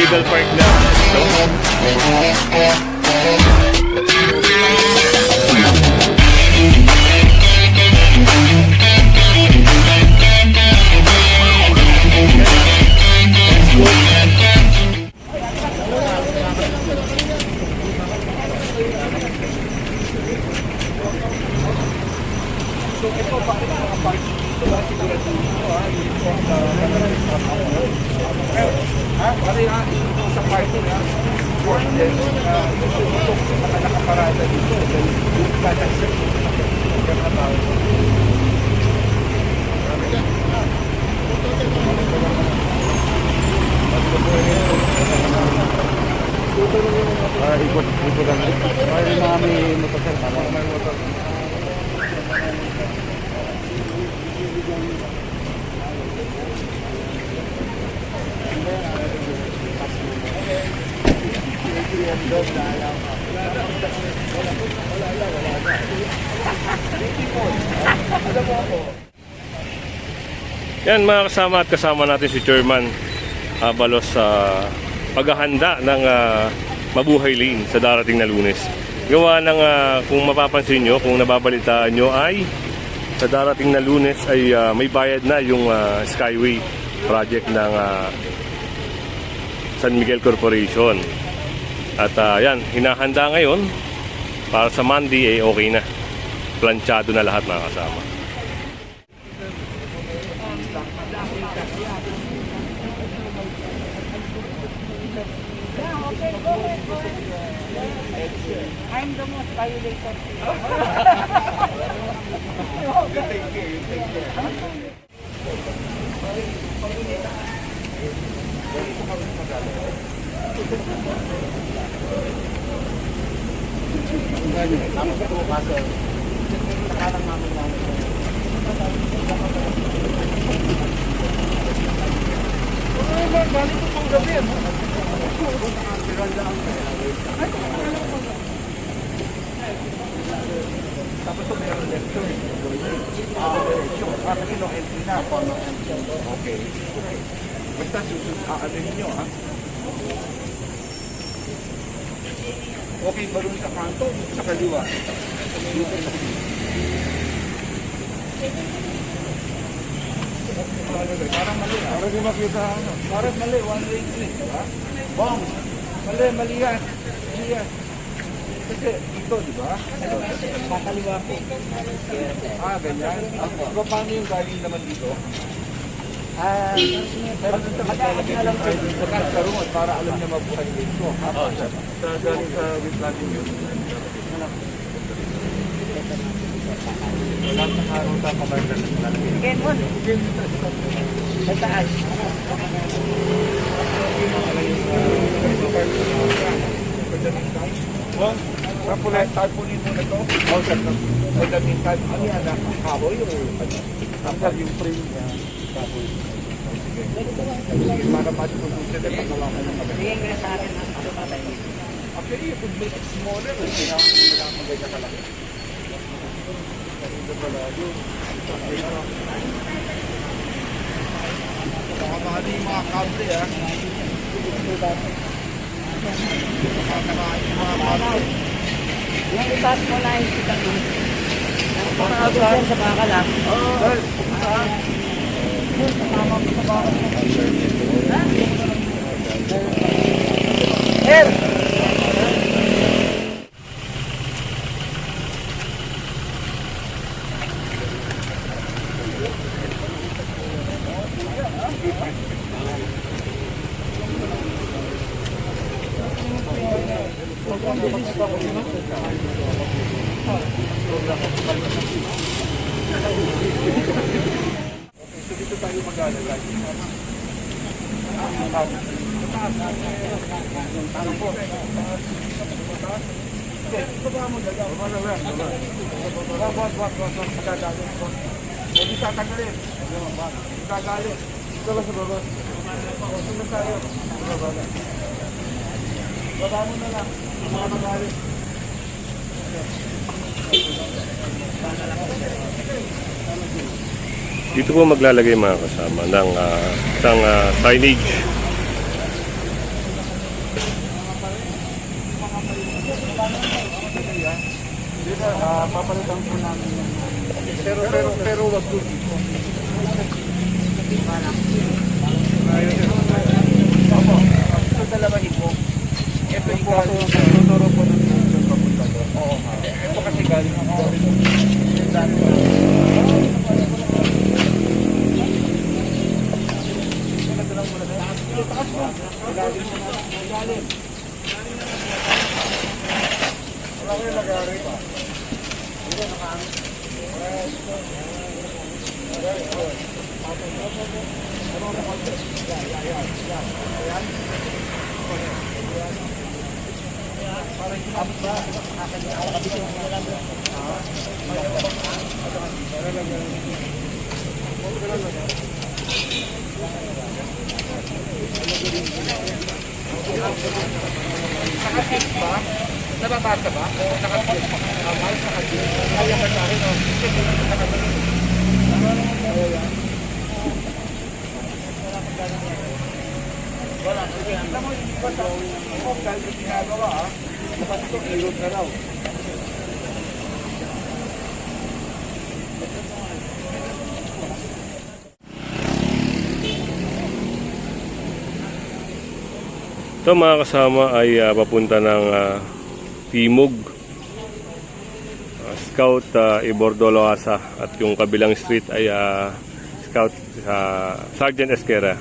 illegal park na ito. Sa party na nakaparada dito ikot lang may motor may motor. Yan mga kasama at kasama natin si Chairman Abalos sa paghahanda ng Mabuhay Lane sa darating na Lunes. Gawa ng kung mapapansin nyo, kung nababalitaan nyo ay sa darating na Lunes ay may bayad na yung Skyway project ng San Miguel Corporation. At yan, hinahanda ngayon para sa Monday ay okay na. Planchado na lahat mga kasama. I'm the most violated. Tapos ito meron lecture. Kasi no entry na. Okay. Basta susunod ninyo ha. Okay ba rin sa kanto? Sa kaliwa? Parang mali. Parang di makita ano. Parang mali. One way click. Bong! Mali yan. Mali yan. Kasi ito, di ba? Kakaliwa po. Ganyan. Paano yung galing naman dito? Mag-aalala lang po. Pagkakaroon para alam niya mabuhay dito. Sa galing sa witlanding yun. Walang nakaruta pa ba sa lalaki? Again mo. Sa taas. Tarpaulin mo na ito? Oo, sir. Pagdating time, ano yan? Kahoy o tapos yung frame niya? Kahoy. Sige, para matutusin na pagkawakan ng kami. Bigyan ka sa akin ang kapatay. Actually, you could make it smaller. Kailangan magay ka kalaki. Ito pala yun. Baka mahali yung mga kable, ha? Yung itaas mo na yung kita doon. Para sa baka lang. So dito tayo mag-alagay. Baba mo dala. Hindi tatanggalin. Gagalit. Ito lang sa baba. Sunod tayo. Baba mo na lang. Mga magalit. Dito po maglalagay mga kasama ng isang signage Papalitan po namin yung... Pero wag doon dito. Opo, ito dalawahin mo. Ito ikaw yung tuturo po ng yung papunta doon. Oo. Ito kasi galing ako. Wala ko yung nag-aaral pa. Nababasa ba? O nakatid? Mahal sa katid. Kaya ka sa akin, o. Wala. Alam mo, hindi ba sa dahil sa ginagawa, ha? Dapat ito, irot na raw. Ito mga kasama ay papunta ng Timog, Scout Ibordoloasa, at yung kabilang street ay Scout Sergeant Esquera.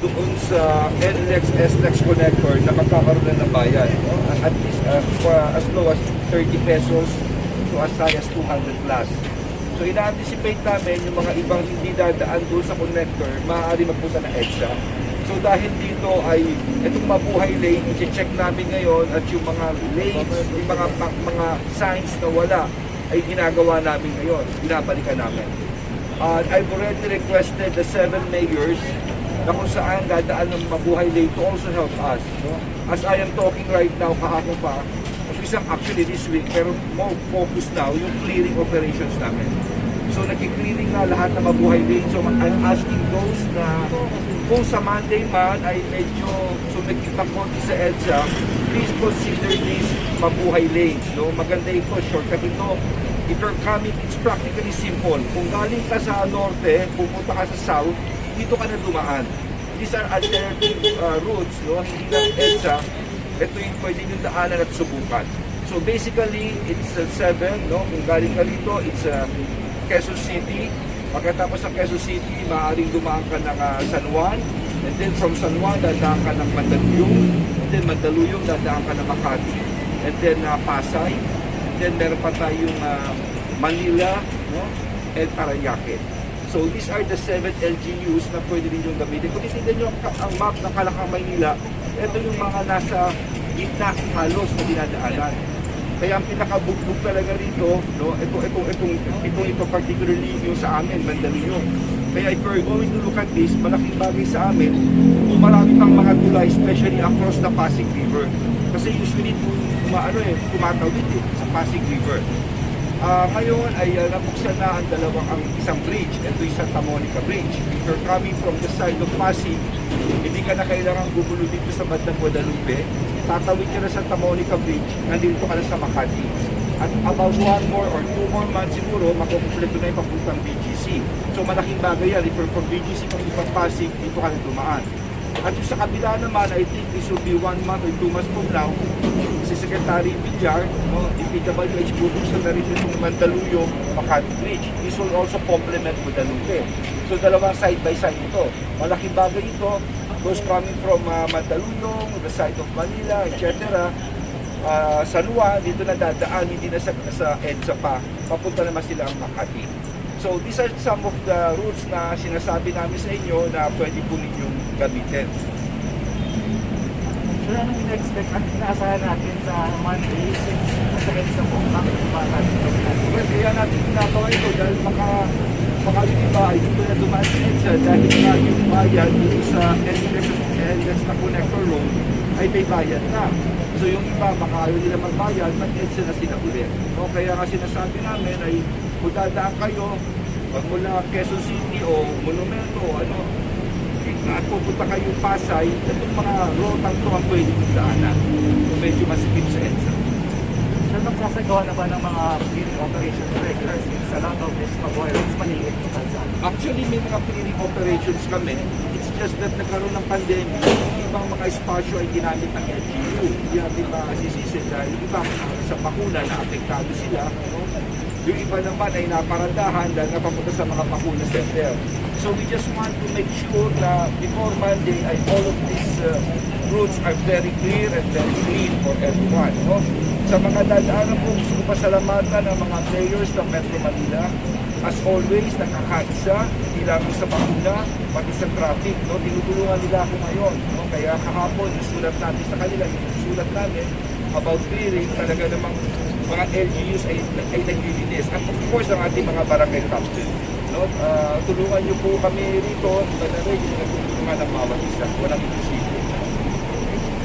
Doon sa NLEX SLEX connector na magkakaroon na ng bayan. No? At least as low as 30 pesos to as high as 200 plus. So ina-anticipate namin yung mga ibang hindi dadaan doon sa connector, maaari magpunta na EDSA. So dahil dito ay itong mabuhay lane, i-check namin ngayon at yung mga lanes, yung mga signs na wala ay ginagawa namin ngayon, binabalikan namin. I've already requested the 7 mayors na kung saan dadaan ng mabuhay lane to also help us. No? As I am talking right now, kahapon pa, isang actually this week, pero more focus now yung clearing operations namin. So nagki-clearing na lahat ng mabuhay lane. So I'm asking those na kung sa Monday man ay medyo sumikip ng konti sa EDSA, please consider this mabuhay lanes. No? Maganda ito, shortcut ito. If you're coming, it's practically simple. Kung galing ka sa norte, pumunta ka sa south, dito ka na dumaan. These are alternative routes, no? Hindi lang EDSA. Ito yung pwede nyo daanan at subukan. So basically, it's 7, no? Kung galing ka dito, it's Quezon City. Pagkatapos ng Quezon City, maaaring dumaan ka ng San Juan. And then from San Juan, dadaan ka ng Mandaluyong. And then Mandaluyong, dadaan ka ng Makati. And then Pasay. And then meron pa tayong Manila, no? And Parañaque. So these are the 7 LGUs na pwede ninyong gamitin. Kung titignan nyo ang map ng Kalakang Maynila, ito yung mga nasa gitna halos na dinadaanan. Kaya ang pinakabugbog talaga rito, no, ito particularly yung sa amin, Mandaluyong. Kaya if we're going to look at this, malaking bagay sa amin, kung marami pang mga tulay, especially across the Pasig River. Kasi usually tumatawid sa Pasig River. Ngayon ay nabuksan na ang isang bridge. Ito yung Santa Monica Bridge. If you're coming from the side of Pasig, hindi ka na kailangan gugulo dito sa bandang Guadalupe. Tatawid ka na sa Santa Monica Bridge, nandito ka na sa Makati. At about 1 more or 2 more months siguro, makukumpleto na yung papuntang BGC. So malaking bagay yan. If you're from BGC, papuntang Pasig, dito ka na dumaan. At yung sa kabila naman, I think this will be 1 month or 2 months from now, si Secretary Villar, no, DPWH, bubuksan na rin itong Mandaluyong Makati Bridge. This will also complement Guadalupe. So dalawang side by side ito. Malaking bagay ito, those coming from Mandaluyong, the side of Manila, etc. San Juan, dito na dadaan, hindi na sa EDSA pa, papunta naman sila ang Makati. So these are some of the routes na sinasabi namin sa inyo na pwede po ninyong gamitin. So anong in-expect at inaasahan natin sa Monday since masakit sa po bakit ba natin ito? Well, kaya natin ginagawa ito dahil baka yung iba ay dito na dumaan sa EDSA dahil nga yung bayan dito sa NLEX na connector road ay may bayad na. So yung iba baka ayaw nila magbayad, mag-EDSA na sila ulit. No? Kaya nga sinasabi namin ay kung dadaan kayo, pag mula Quezon City o Monumento o ano, at pupunta kayong Pasay, itong mga rotang to ang pwede kong daanan. Kung medyo masikip sa EDSA. Sir, nagsasagawa na ba ng mga clearing operations regulars sa lot of this Mabuhay Roads maliit sa bansa? Actually, may mga clearing operations kami. It's just that nagkaroon ng pandemic, yung ibang mga espasyo ay ginamit ng LGU. Hindi natin masisisi dahil yung iba sa bakuna na apektado sila. Yung iba naman ay naparandahan dahil napapunta sa mga bakuna center. So we just want to make sure na before Monday ay all of these routes are very clear and very clean for everyone. No? Sa mga dadaanan po, gusto ko pasalamatan ang mga players ng Metro Manila. As always, nakakaisa, hindi lang sa bakuna, pati sa traffic. No? Tinutulungan nila ako ngayon. No? Kaya kahapon, isulat natin sa kanila, isulat namin about clearing, talaga namang mga LGUs ay naglilinis. At of course, ang ating mga barangay captain. No? Tulungan niyo po kami rito, talaga yung nagtutulungan ng bawat isa. Walang imposible.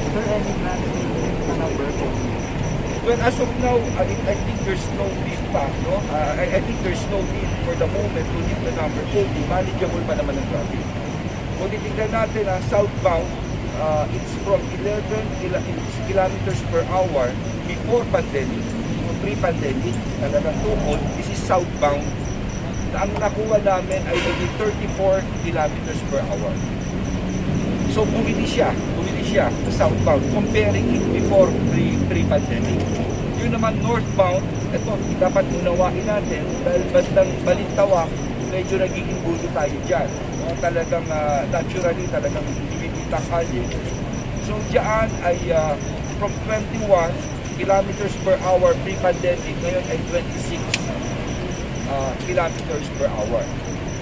Sir, any plan na number po? Well, as of now, I think there's no need pa, no? I think there's no need for the moment to hit the number 40. Manageable pa naman ang traffic. Kung titignan natin ang southbound, it's from 11 kilometers per hour before pandemic. Pre-pandemic, talagang tukod, this is southbound. Ang nakuha namin ay naging 34 kilometers per hour. So bumili siya sa southbound, comparing it before pre-pandemic. Yun naman northbound, ito dapat unawain natin dahil bandang Balintawak, medyo nagiging gulo tayo dyan. Talagang naturally, talagang bibitang kalye. So dyan ay from 21 kilometers per hour pre-pandemic, ngayon ay 26 kilometers per hour.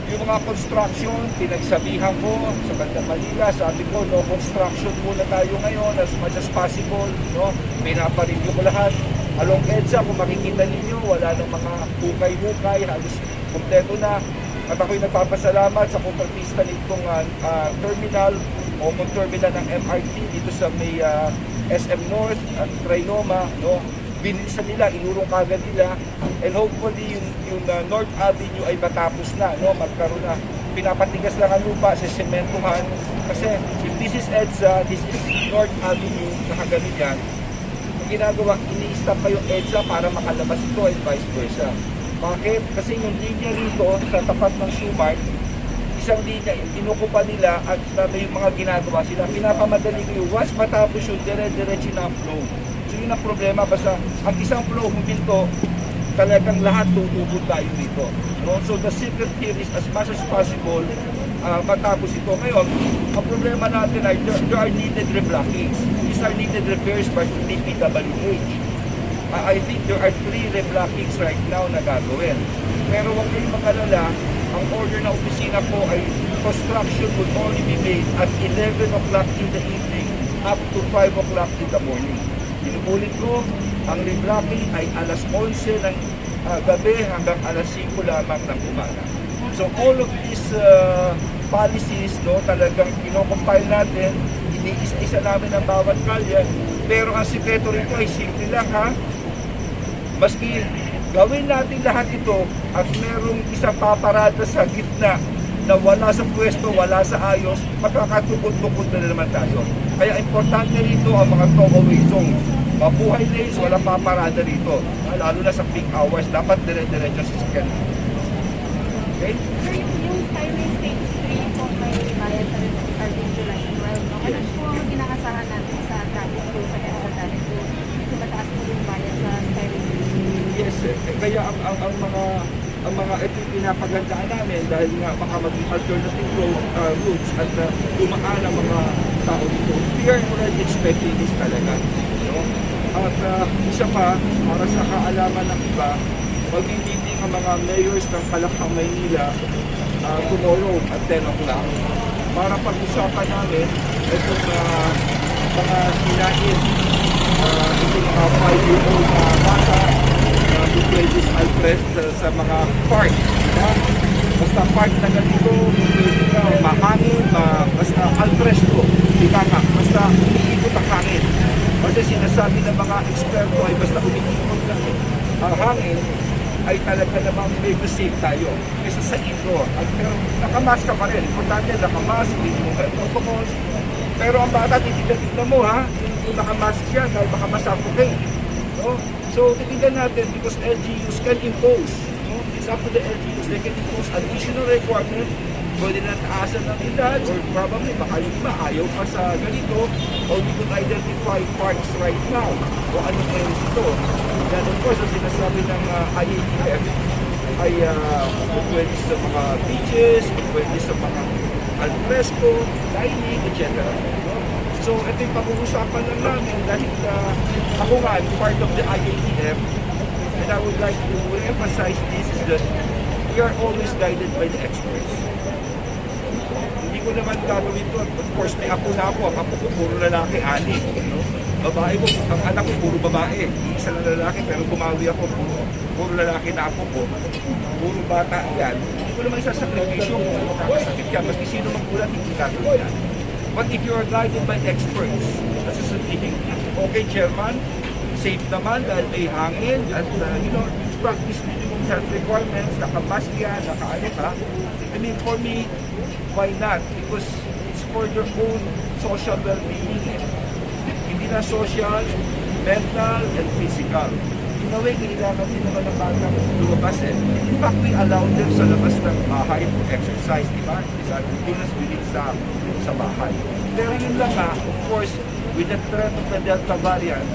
Yung mga construction, pinagsabihan ko sa Bandang Manila, sabi ko, no construction muna tayo ngayon as much as possible. No? Pinapareview ko lahat. Along EDSA, kung makikita ninyo, wala nang mga hukay-hukay, halos kompleto na. At ako'y nagpapasalamat sa kontratista nitong terminal o terminal ng MRT dito sa may SM North at Trinoma. No? Binilisan nila, inurong kagad nila, and hopefully yung North Avenue ay matapos na, no? Magkaroon na, pinapatigas lang ang lupa sa sementuhan, kasi if this is EDSA, this is North Avenue, nakaganon yan, ang ginagawa, ini-stop kayo EDSA para makalabas ito and vice versa. Bakit? Kasi yung linya rito sa tapat ng Shumart, isang linya, inukupa nila at may mga ginagawa sila, pinapamadali kayo, once matapos yung dire-diretso na flow. So yun ang problema, basta ang isang flow huminto, talagang lahat tutubod tayo dito. No? So the secret here is as much as possible matapos ito. Ngayon, ang problema natin ay there are needed reblockings. These are needed repairs by DPWH. I think there are 3 reblockings right now na gagawin. Pero huwag kayong mag-alala, ang order na opisina ko ay construction would only be made at 11 o'clock in the evening up to 5 o'clock in the morning. Inuulit ko, ang reblocking ay alas 11 ng gabi hanggang alas 5 lamang ng umaga. So all of these policies, no, talagang kinocompile natin, iniisa-isa namin ang bawat kalye, pero ang sikreto rito ay simple lang, ha? Maski gawin natin lahat ito at merong isang paparada sa gitna na wala sa pwesto, wala sa ayos, magkakatukod-tukod na naman tayo. Kaya importante rito ang mga throwaway zones. Mabuhay lanes, walang paparada rito. Lalo na sa peak hours, dapat dire-diretso sa sasakyan. Okay? Sir, yung highway stage 3 po may bayad na rin starting July 12. No? Ano po ang ginaasahan natin sa traffic po sa Quezon natin po? Mataas po yung bayad sa highway stage 3? Yes, kaya ang mga ito pinapagandaan namin dahil nga baka maging alternative routes at dumaan ang mga tao dito. We are already expecting this talaga. No? At isa pa, para sa kaalaman ng iba, mag-meeting ang mga mayors ng Kalakang Maynila tomorrow at 10 o'clock para pag-usapan namin itong mga hinahin, itong mga 5-year-old na bata pwedeng alpress sa mga park. Basta park na ganito, mahangin, basta alpress ko, basta umiikot ang hangin. Kasi sinasabi ng mga eksperto ay basta umiikot ang hangin, ay talaga namang may mas safe tayo kaysa sa indoor. At pero nakamask ka pa rin. Importante, nakamask, hindi mo kayo protocols. Pero ang bata, titignan mo ha, yung nakamask siya dahil baka masuffocate. No? So, titignan natin because LGUs can impose. No? It's up to the LGUs. They can impose additional requirement. Pwede na taasan ng edad or probably baka yung iba ayaw pa sa ganito or we could identify parks right now o anong areas ito. Yan of course, ang sinasabi ng IATF ay pwede sa mga beaches, pwede sa mga alfresco, dining, etc. So ito yung pag-uusapan lang namin dahil ako nga, part of the IATF, and I would like to emphasize this is that we are always guided by the experts. Hindi ko naman gagawin to. Of course, may apo na ako. Ang apo ko, puro lalaki, ani. No? Babae ko, ang anak ko, puro babae. Isa na lalaki, pero bumawi ako. Puro lalaki na apo ko. Puro bata yan. Hindi ko naman isasakripisyo kung makakasakit ka. Maski sino magulat, hindi gagawin yan. But if you are guided by experts, as a sabihin, okay, chairman, safe naman dahil may hangin at practice minimum health requirements, nakamask yan, nakaano ka. I mean, for me, why not? Because it's for your own social well-being. Hindi na social, mental, and physical. In a way, kailangan din naman ng bata lumabas eh. In fact, we allow them sa labas ng bahay to exercise, di ba? Pinas bilid sa bahay. Pero yun lang nga, of course, with the threat of the Delta variant,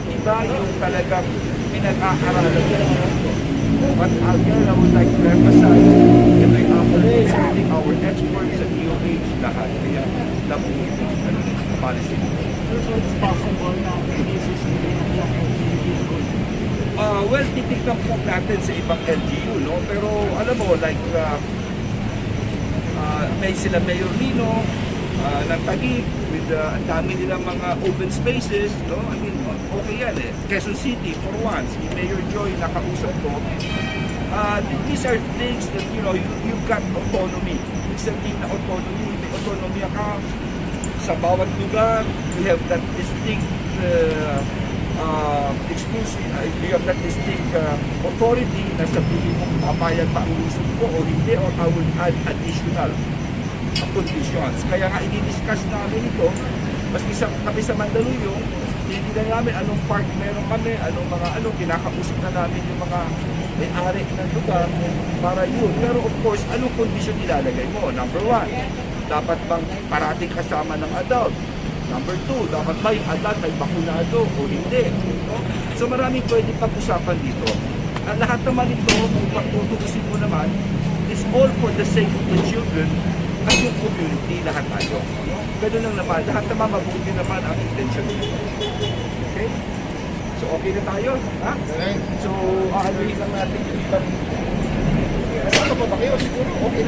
iba yung talagang pinag-aaralan nila. But again, I would like to emphasize, ito'y consulting our experts at DOH lahat. Kaya nabuhin yung policy. So it's possible na hindi susundin ang LGU. Well, titignan po natin sa ibang LGU, no? Pero alam mo, like, may sila Mayor Lino, ng Taguig, with ang dami nilang mga open spaces, no? I mean, okay yan eh. Quezon City, for once, si Mayor Joy nakausap ko. These are things that, you've got autonomy. Ibig sabihin na autonomy, may autonomy ka sa bawat lugar. You have that distinct exclusive, you have that distinct authority na sabihin mo papayag ba ang gusto ko o hindi, or I will add additional conditions. Kaya nga i-discuss namin ito, maski kami sa Mandaluyong, tinitignan namin anong park meron kami, kinakausap na namin yung mga may-ari ng lugar para yun. Pero of course, anong condition ilalagay mo? Number 1, dapat bang parating kasama ng adult? Number 2, dapat ba yung adult ay bakunado o hindi? No? So maraming pwede pag-usapan dito. Ang lahat naman ito, kung pagtutusin mo naman, is all for the sake of the children at yung community, lahat tayo. No? Ganun lang naman, lahat naman mabuti naman ang intention nito. Okay? So okay na tayo, ha? So, aaluhin lang natin yung ibang... Ano pa ba kayo? Siguro, okay na.